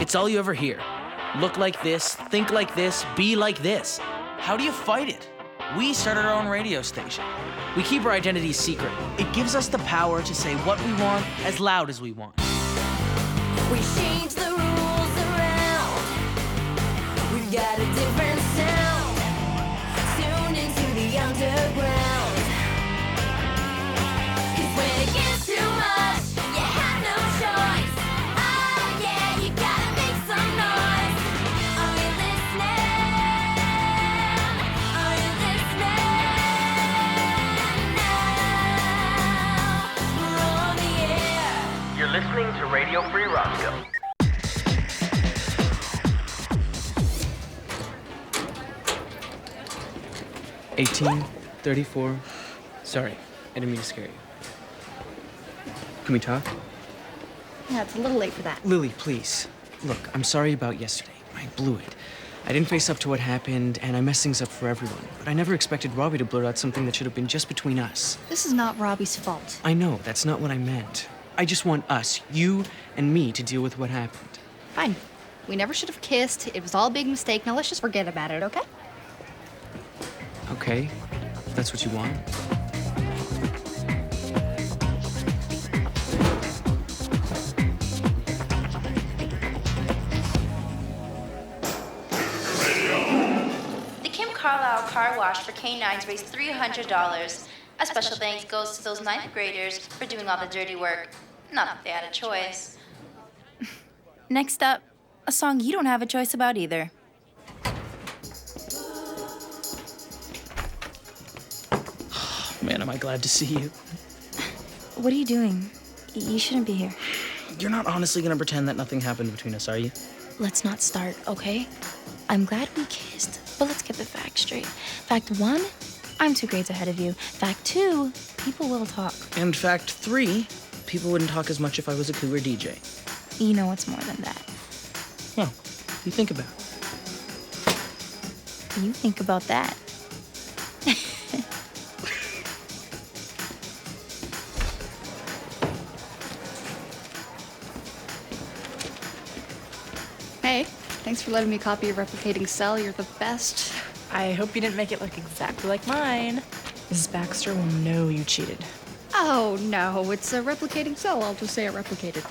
It's all you ever hear. Look like this, think like this, be like this. How do you fight it? We started our own radio station. We keep our identities secret. It gives us the power to say what we want as loud as we want. We change the rules around. We've got a different sound. Tune into the underground. 'Cause when it gets too much, you have no choice. Oh yeah, you gotta make some noise. Are you listening? Are you listening? Now we're on the air. You're listening to Radio Free Roscoe. $18.34. Sorry, I didn't mean to scare you. Can we talk? Yeah, it's a little late for that. Lily, please. Look, I'm sorry about yesterday. I blew it. I didn't face up to what happened, and I messed things up for everyone. But I never expected Robbie to blurt out something that should have been just between us. This is not Robbie's fault. I know, that's not what I meant. I just want us, you and me, to deal with what happened. Fine. We never should have kissed. It was all a big mistake. Now let's just forget about it, okay? Okay, if that's what you want. The Kim Carlisle Car Wash for K9s raised $300. A special thanks goes to those ninth graders for doing all the dirty work. Not that they had a choice. Next up, a song you don't have a choice about either. Man, am I glad to see you. What are you doing? You shouldn't be here. You're not honestly gonna pretend that nothing happened between us, are you? Let's not start, okay? I'm glad we kissed, but let's get the facts straight. Fact 1, I'm 2 grades ahead of you. Fact 2, people will talk. And fact 3, people wouldn't talk as much if I was a cougar DJ. You know it's more than that. Well, you think about it. You think about that. Hey, thanks for letting me copy your replicating cell. You're the best. I hope you didn't make it look exactly like mine. Mrs. Baxter will know you cheated. Oh, no, it's a replicating cell. I'll just say it replicated.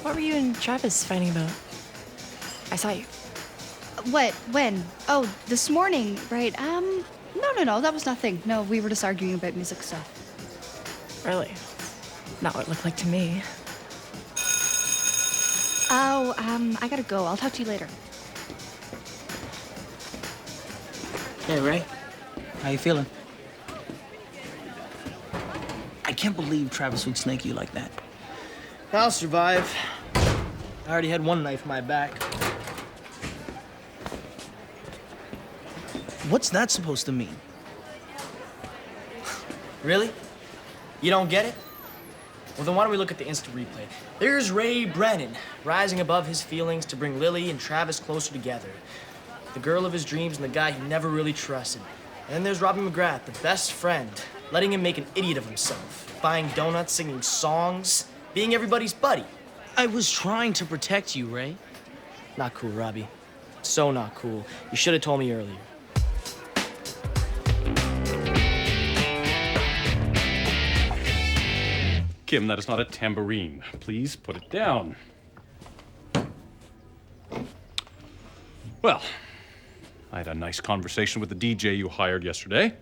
What were you and Travis fighting about? I saw you. What? When? Oh, this morning, right? No, that was nothing. No, we were just arguing about music stuff. Really? Not what it looked like to me. Oh, I gotta go. I'll talk to you later. Hey, Ray. How you feeling? I can't believe Travis would snake you like that. I'll survive. I already had one knife in my back. What's that supposed to mean? Really? You don't get it? Well, then why don't we look at the instant replay? There's Ray Brennan, rising above his feelings to bring Lily and Travis closer together. The girl of his dreams and the guy he never really trusted. And then there's Robbie McGrath, the best friend, letting him make an idiot of himself, buying donuts, singing songs, being everybody's buddy. I was trying to protect you, Ray. Not cool, Robbie. So not cool. You should have told me earlier. Kim, that is not a tambourine. Please put it down. Well, I had a nice conversation with the DJ you hired yesterday.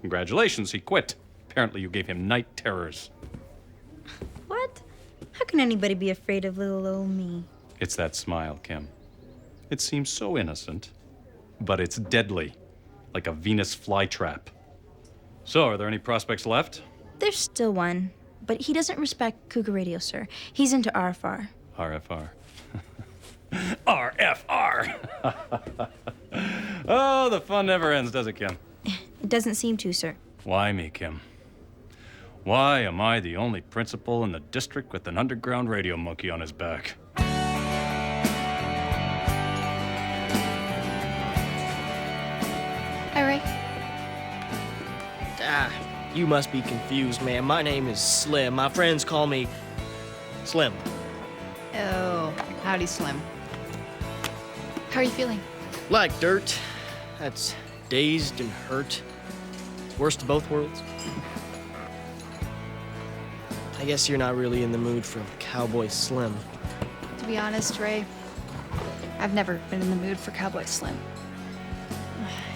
Congratulations, he quit. Apparently you gave him night terrors. What? How can anybody be afraid of little old me? It's that smile, Kim. It seems so innocent, but it's deadly, like a Venus flytrap. So, are there any prospects left? There's still one, but he doesn't respect Cougar Radio, sir. He's into RFR. RFR. RFR! Oh, the fun never ends, does it, Kim? It doesn't seem to, sir. Why me, Kim? Why am I the only principal in the district with an underground radio monkey on his back? Hi, Ray. You must be confused, man. My name is Slim. My friends call me Slim. Oh, Howdy, Slim. How are you feeling? Like dirt. That's dazed and hurt. Worst of both worlds. I guess you're not really in the mood for Cowboy Slim. To be honest, Ray, I've never been in the mood for Cowboy Slim.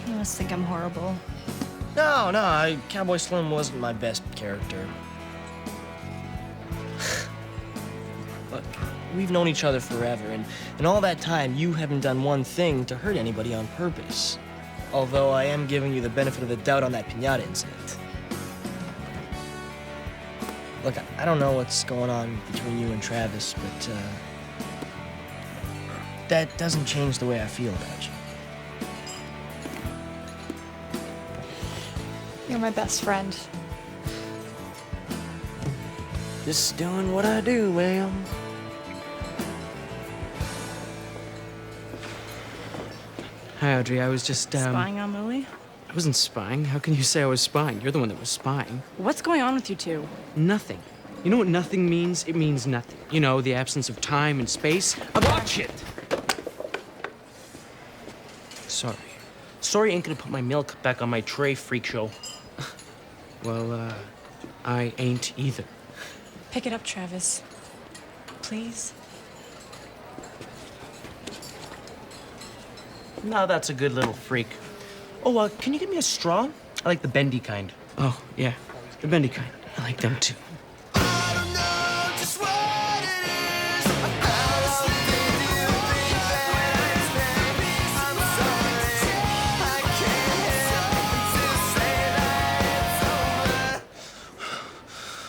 You must think I'm horrible. No, Cowboy Slim wasn't my best character. Look, we've known each other forever, and all that time, you haven't done one thing to hurt anybody on purpose. Although I am giving you the benefit of the doubt on that piñata incident. Look, I don't know what's going on between you and Travis, but that doesn't change the way I feel about you. You're my best friend. Just doing what I do, ma'am. Hi, Audrey. I was just, Spying on Lily? I wasn't spying. How can you say I was spying? You're the one that was spying. What's going on with you two? Nothing. You know what nothing means? It means nothing. You know, the absence of time and space. Watch it! Sorry. Sorry ain't gonna put my milk back on my tray, freak show. Well, I ain't either. Pick it up, Travis. Please? Now that's a good little freak. Oh, can you give me a straw? I like the bendy kind. Oh, yeah. The bendy kind. I like them too.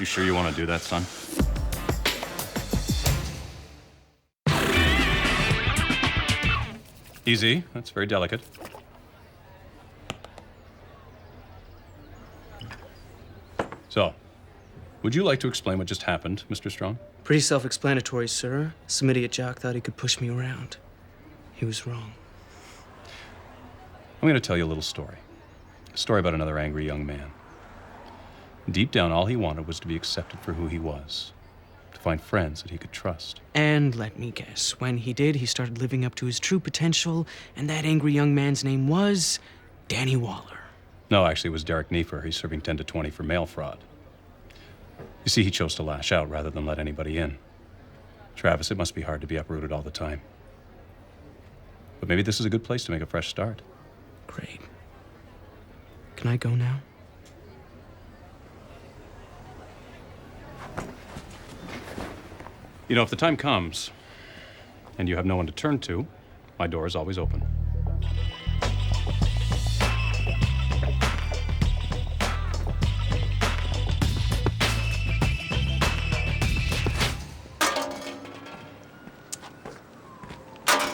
You sure you want to do that, son? Easy. That's very delicate. So, would you like to explain what just happened, Mr. Strong? Pretty self-explanatory, sir. Some idiot jock thought he could push me around. He was wrong. I'm going to tell you a little story. A story about another angry young man. Deep down, all he wanted was to be accepted for who he was, to find friends that he could trust. And let me guess, when he did, he started living up to his true potential, and that angry young man's name was Danny Waller. No, actually, it was Derek Neefer. He's serving 10 to 20 for mail fraud. You see, he chose to lash out rather than let anybody in. Travis, it must be hard to be uprooted all the time. But maybe this is a good place to make a fresh start. Great. Can I go now? You know, if the time comes and you have no one to turn to, my door is always open.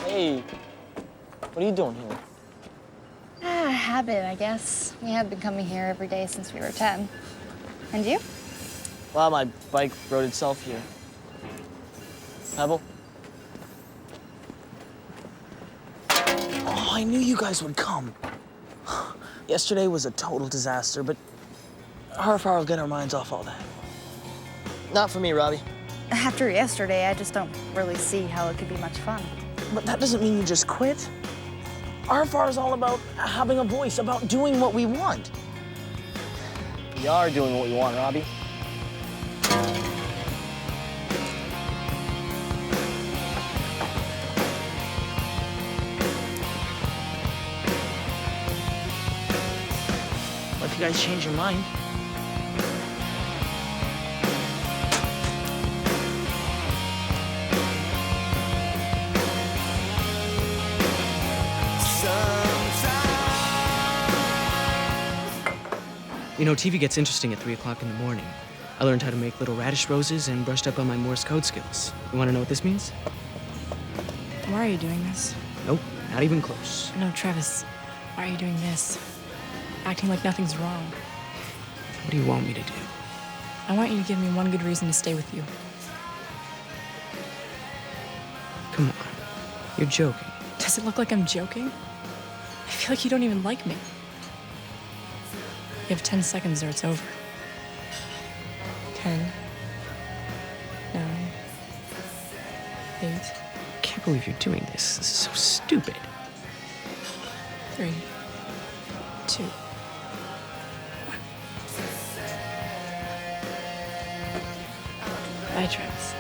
Hey, what are you doing here? Habit, I guess. We have been coming here every day since we were 10. And you? Well, my bike rode itself here. Pebble? Oh, I knew you guys would come. Yesterday was a total disaster, but our far will get our minds off all that. Not for me, Robbie. After yesterday, I just don't really see how it could be much fun. But that doesn't mean you just quit. Our far is all about having a voice, about doing what we want. We are doing what we want, Robbie. What if you guys change your mind? You know, TV gets interesting at 3 o'clock in the morning. I learned how to make little radish roses and brushed up on my Morse code skills. You want to know what this means? Why are you doing this? Nope, not even close. No, Travis, why are you doing this? Acting like nothing's wrong. What do you want me to do? I want you to give me one good reason to stay with you. Come on, you're joking. Does it look like I'm joking? I feel like you don't even like me. You have 10 seconds or it's over. 10, 9, 8. can't believe you're doing this. This is so stupid. 3, 2. Bye, Travis.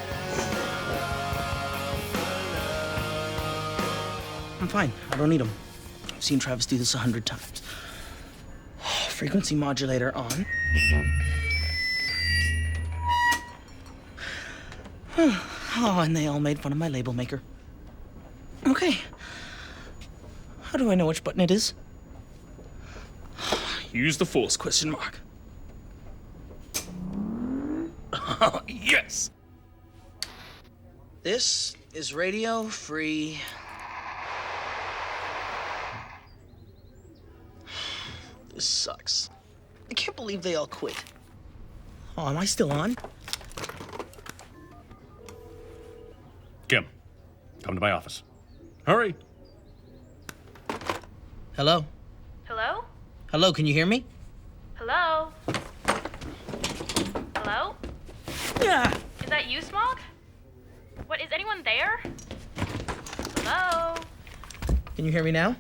I'm fine. I don't need them. I've seen Travis do this 100 times. Frequency modulator on. Oh, and they all made fun of my label maker. Okay. How do I know which button it is? Use the force, question mark. Yes! This is Radio Free. This sucks. I can't believe they all quit. Oh, am I still on? Kim, come to my office. Hurry. Hello? Hello? Hello, can you hear me? Hello? Hello? Yeah. Is that you, Smog? What, is anyone there? Hello? Can you hear me now?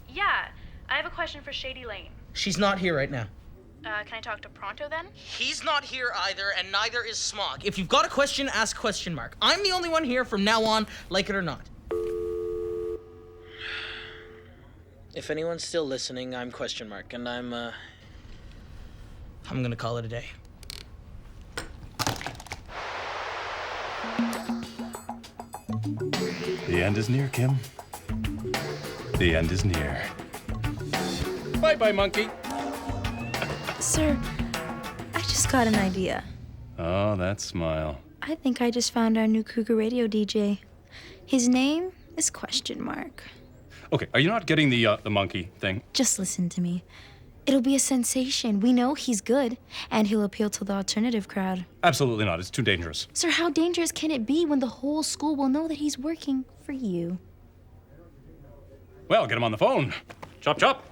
Yeah, I have a question for Shady Lane. She's not here right now. Can I talk to Pronto then? He's not here either, and neither is Smog. If you've got a question, ask question mark. I'm the only one here from now on, like it or not. If anyone's still listening, I'm question mark, and I'm gonna call it a day. The end is near, Kim. The end is near. Bye-bye, monkey. Sir, I just got an idea. Oh, that smile. I think I just found our new Cougar radio DJ. His name is question mark. Okay, are you not getting the monkey thing? Just listen to me. It'll be a sensation. We know he's good, and he'll appeal to the alternative crowd. Absolutely not. It's too dangerous. Sir, how dangerous can it be when the whole school will know that he's working for you? Well, get him on the phone. Chop, chop.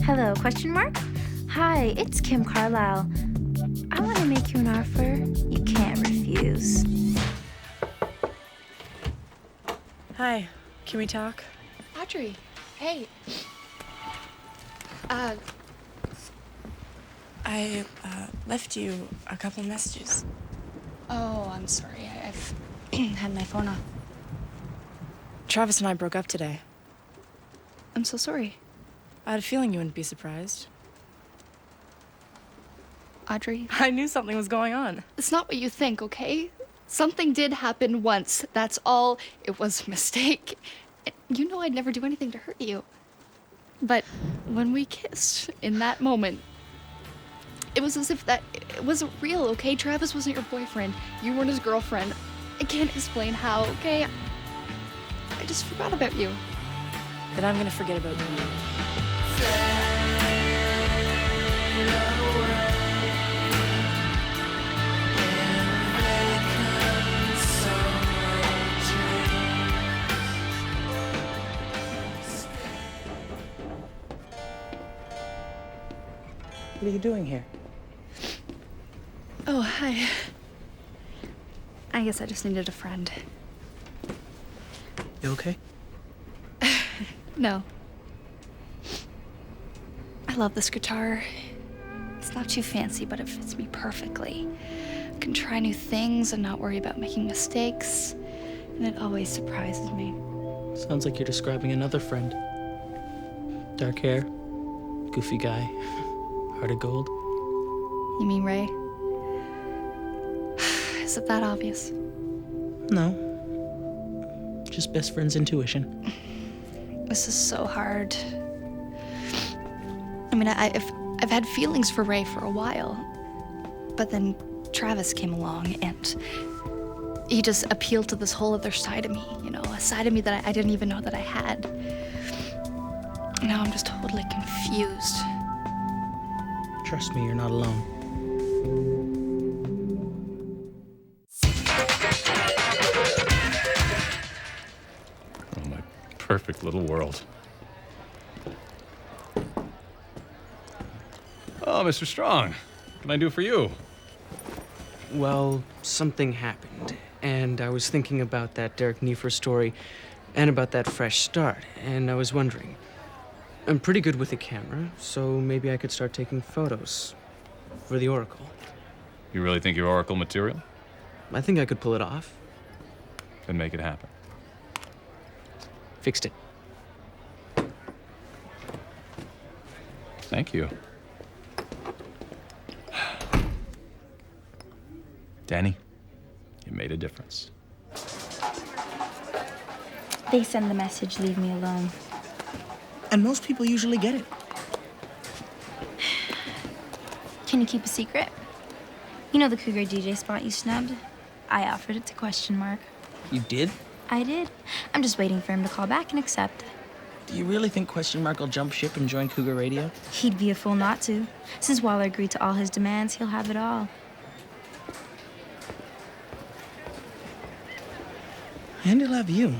Hello, question mark? Hi, it's Kim Carlisle. I want to make you an offer you can't refuse. Hi, can we talk? Audrey, hey. I left you a couple messages. Oh, I'm sorry. I've had my phone off. Travis and I broke up today. I'm so sorry. I had a feeling you wouldn't be surprised. Audrey, I knew something was going on. it's not what you think, okay? Something did happen once. That's all. It was a mistake. You know I'd never do anything to hurt you. But when we kissed, in that moment, it was as if that it wasn't real, okay? Travis wasn't your boyfriend. You weren't his girlfriend. I can't explain how, okay? I just forgot about you. Then I'm gonna forget about you. What are you doing here? Oh, hi. I guess I just needed a friend. You okay? No. I love this guitar. It's not too fancy, but it fits me perfectly. I can try new things and not worry about making mistakes. And it always surprises me. Sounds like you're describing another friend. Dark hair, goofy guy, heart of gold. You mean Ray? Is it that obvious? No. Just best friend's intuition. This is so hard. I mean, I've had feelings for Ray for a while. But then Travis came along and he just appealed to this whole other side of me, you know, a side of me that I didn't even know that I had. Now I'm just totally confused. Trust me, you're not alone. Oh, my perfect little world. Oh, Mr. Strong. can I do for you? Well, something happened, and I was thinking about that Derek Nefer story and about that fresh start, and I was wondering. I'm pretty good with a camera, so maybe I could start taking photos for the Oracle. You really think you're Oracle material? I think I could pull it off. Then make it happen. Fixed it. Thank you. Danny, you made a difference. They send the message, leave me alone. And most people usually get it. Can you keep a secret? You know the Cougar DJ spot you snubbed? I offered it to Question Mark. You did? I did. I'm just waiting for him to call back and accept. Do you really think Question Mark will jump ship and join Cougar Radio? He'd be a fool not to. Since Waller agreed to all his demands, he'll have it all. And he'll have you.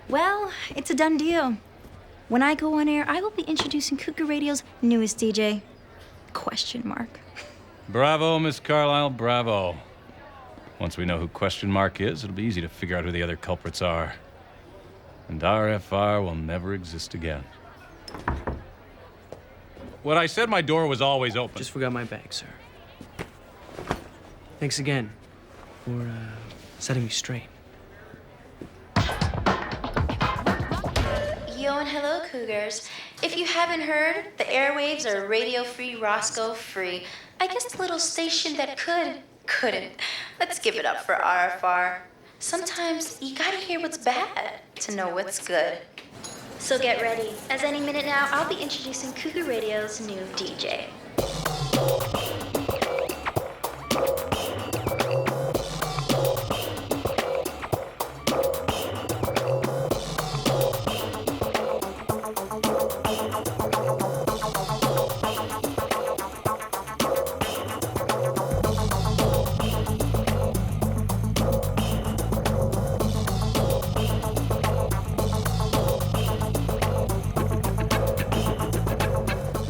Well, it's a done deal. When I go on air, I will be introducing Cougar Radio's newest DJ. Question Mark. Bravo, Miss Carlisle, bravo. Once we know who Question Mark is, it'll be easy to figure out who the other culprits are. And RFR will never exist again. What I said, my door was always open. Just forgot my bag, sir. Thanks again for setting me straight. Yo and hello, Cougars. If you haven't heard, the airwaves are Radio Free Roscoe free. I guess the little station that couldn't. Let's give it up for RFR. Sometimes you gotta hear what's bad to know what's good. So get ready, as any minute now, I'll be introducing Cougar Radio's new DJ.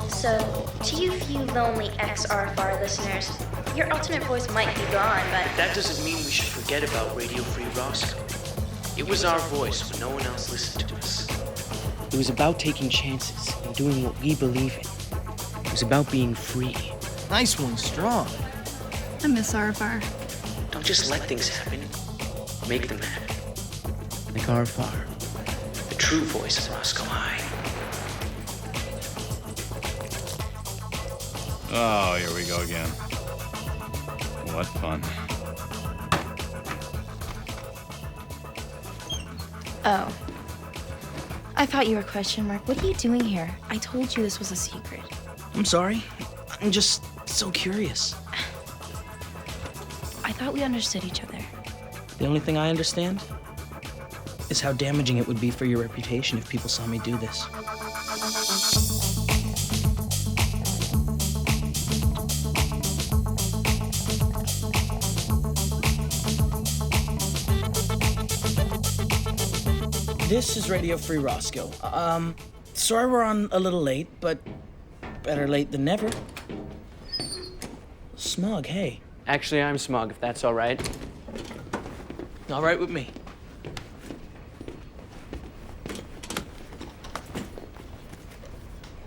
So, to you few lonely ex-RFR listeners, your ultimate voice might be gone, but That doesn't mean we should forget about Radio Free Roscoe. It was our voice when no one else listened to us. It was about taking chances and doing what we believe in. It was about being free. Nice one, Strong. I miss RFR. Don't just let things happen. Make them happen. Like RFR. The true voice of Roscoe High. Oh, here we go again. What fun. Oh. I thought you were Question Mark. What are you doing here? I told you this was a secret. I'm sorry. I'm just so curious. I thought we understood each other. The only thing I understand is how damaging it would be for your reputation if people saw me do this. This is Radio Free Roscoe. Sorry we're on a little late, but better late than never. Smug, hey. Actually, I'm Smug, if that's all right. All right with me.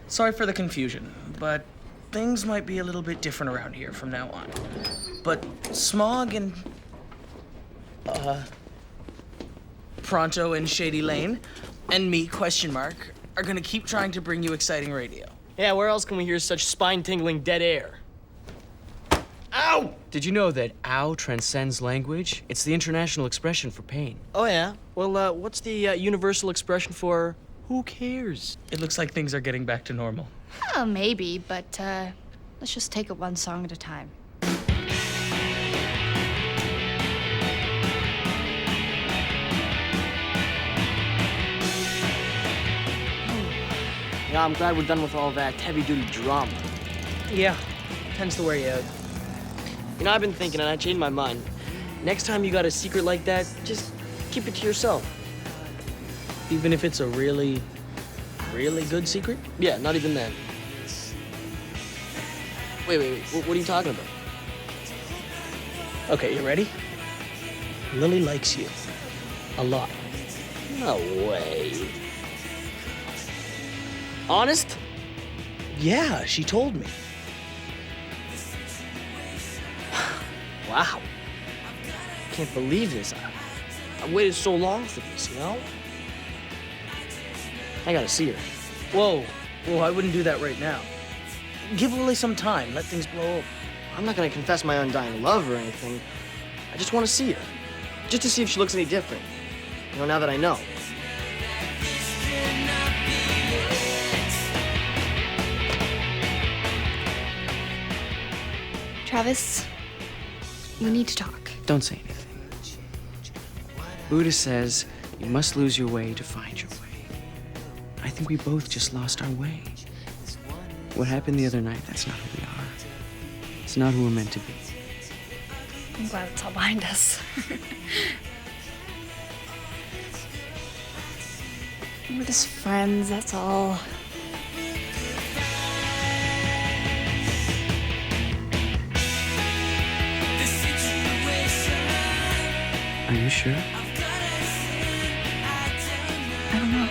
Sorry for the confusion, but things might be a little bit different around here from now on. But Smog and, Pronto and Shady Lane, and me, Question Mark, are gonna keep trying to bring you exciting radio. Yeah, where else can we hear such spine-tingling dead air? Ow! Did you know that ow transcends language? It's the international expression for pain. Oh, yeah? Well, what's the universal expression for who cares? It looks like things are getting back to normal. Oh, maybe, but let's just take it one song at a time. Yeah, I'm glad we're done with all that heavy-duty drama. Yeah, tends to wear you out. You know, I've been thinking, and I changed my mind. Next time you got a secret like that, just keep it to yourself. Even if it's a really, really good secret? Yeah, not even that. Wait, what are you talking about? Okay, you ready? Lily likes you. A lot. No way. Honest? Yeah, she told me. Wow. Can't believe this. I waited so long for this, you know? I gotta see her. Whoa, I wouldn't do that right now. Give Lily some time, let things blow over. I'm not gonna confess my undying love or anything. I just wanna see her. Just to see if she looks any different. You know, now that I know. Travis, we need to talk. Don't say anything. Buddha says you must lose your way to find your way. I think we both just lost our way. What happened the other night, that's not who we are. It's not who we're meant to be. I'm glad it's all behind us. We're just friends, that's all. Are you sure? I don't know.